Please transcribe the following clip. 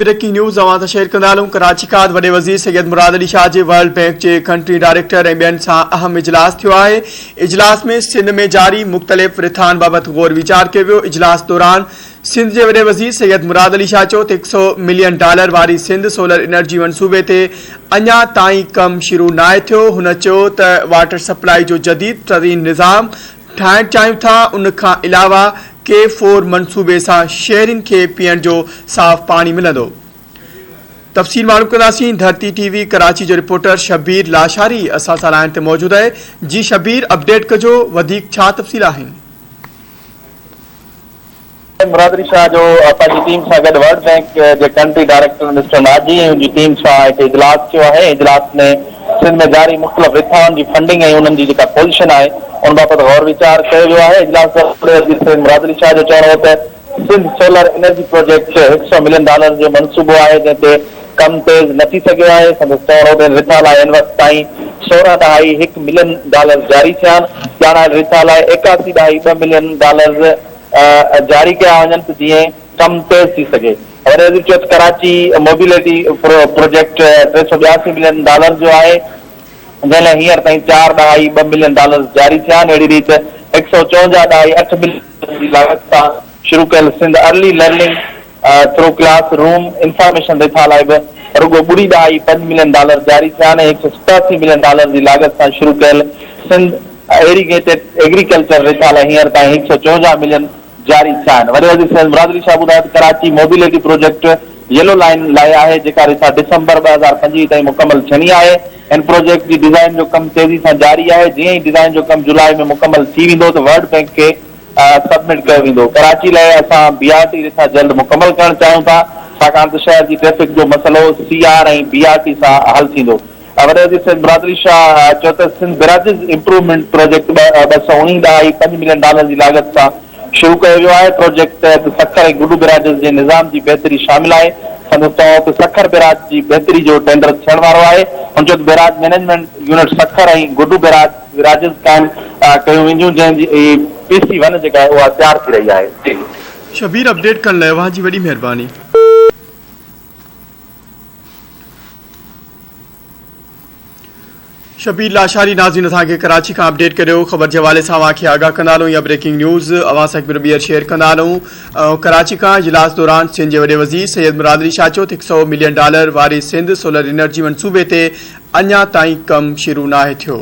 Breaking news अवां share कंदा कराची खां वॾे वज़ीर सैयद मुराद अली शाह जे वर्ल्ड बैंक के कंट्री डायरेक्टर ऐं ॿियनि सां अहम इजलास थियो आहे। इजलास में सिंध में जारी मुख़्तलिफ़ रिथान बाबत गौर विचार कियो वियो। इजलास दौरान सिंध के वॾे वज़ीर सैयद मुराद अली शाह चयो त $100 मिलियन वारी सिंध सोलर एनर्जी मनसूबे ते अञा ताईं कमु शुरू नाहे थियो। हुन चयो त वाटर सप्लाई जो जदीद तरीन निज़ाम ठाहिण चाहियूं था। उन खां अलावा K4 मनसूबे सां शहरिन के पीअण जो साफ़ पानी मिलंदो। तफ़सील मालूम कंदासीं। धरती टीवी कराची जो रिपोर्टर शबीर लाशारी असां सां लाइन ते मौजूद है। जी शबीर, अपडेट कजो, वधीक छा तफ़सील आहिनि? मुराद अली शाह जो पंहिंजी टीम सां गॾु वर्ल्ड बैंक के कंट्री डायरेक्टर मिस्टर नाजी ऐं उनकी टीम सां हिते इजलास थियो आहे। इजलास में सिंध में जारी मुख़्तलिफ़ रिथान की फंडिंग ऐं उन्हनि जी जेका पोजीशन आहे उन बाबति गौर विचार कयो वियो आहे। इजलास में मुराद अली शाह जो चवणो हो त Sindh solar energy project $100 million जो मनसूबो आहे जंहिं ते कम तेज़ न थी सघियो आहे। संदसि चवणो हो रिथा लाइ हिन वक़्त ताईं $16.1 मिलियन जारी थिया आहिनि। ॼाणायल रिथा लाइ $81.2 मिलियन जारी कया वञनि त जीअं कमु तेज़ थी सघे। वॾे वज़ीर चयो त कराची मोबिलिटी प्रोजेक्ट $382 मिलियन जो आहे जंहिं लाइ हींअर ताईं $4.2 मिलियन जारी थिया आहिनि। अहिड़ी रीति $154.8 मिलियन जी लागत सां शुरू कयल Sindh early learning through classroom information रिथा लाइ बि रुगो $2.5 मिलियन जारी थिया आहिनि। $187 मिलियन जी लागत सां शुरू कयल सिंध एग्रीगेटेड एग्रीकल्चर रिथा लाइ हींअर ताईं $154 मिलियन जारी थिया आहिनि। वॾे वज़ीर सैयद मुराद अली शाह ॿुधायो त Karachi mobility project yellow line लाइ आहे जेका रिथा डिसंबर 2025 ताईं मुकमल थियणी आहे। इन प्रोजेक्ट की डिज़ाइन जो कमु तेज़ी सां जारी आहे। जीअं ई डिज़ाइन जो कमु जुलाई में मुकमल थी वेंदो त वर्ल्ड बैंक के सबमिट कयो वेंदो। कराची लाइ असां BRT रिथा जल्द मुकमल करणु चाहियूं था छाकाणि त शहर जी ट्रैफिक जो मसइलो CR ऐं BRT सां हल थींदो। वॾे वज़ीर सैयद मुराद अली शाह चयो त सिंध ब्राजिस इम्प्रूवमेंट प्रोजेक्ट $219.5 मिलियन जी लागत सां शुरू कयो वियो आहे। प्रोजेक्ट तहत सखर ऐं गुडू बिराजिस जे निज़ाम जी बहितरी शामिल आहे। संदसि चयो त सखर बिराज जी बहितरी जो टेंडर थियण वारो आहे। हुन चयो त बिराज मैनेजमेंट यूनिट सखर ऐं गुडू बिराजिस काइम कयूं वेंदियूं जंहिंजी PC1 जेका आहे उहा तयारु थी रही आहे। शबीर, अपडेट करण लाइ वहाँ जी वॾी महिरबानी। शबीर लाशारी नाज़रीन असांखे कराची खां अपडेट करियो। ख़बर जे हवाले सां अवांखे आगाह कंदा हलूं या ब्रेकिंग न्यूज़ अवां सां हिकु ॿीहर शेयर कंदा हलूं। कराची खां इजलास दौरान सिंध जे वॾे वज़ीर सैयद मुराद अली शाह चयो त $100 मिलियन वारी सिंध सोलर एनर्जी मनसूबे ते अञा ताईं कमु शुरू नाहे थियो।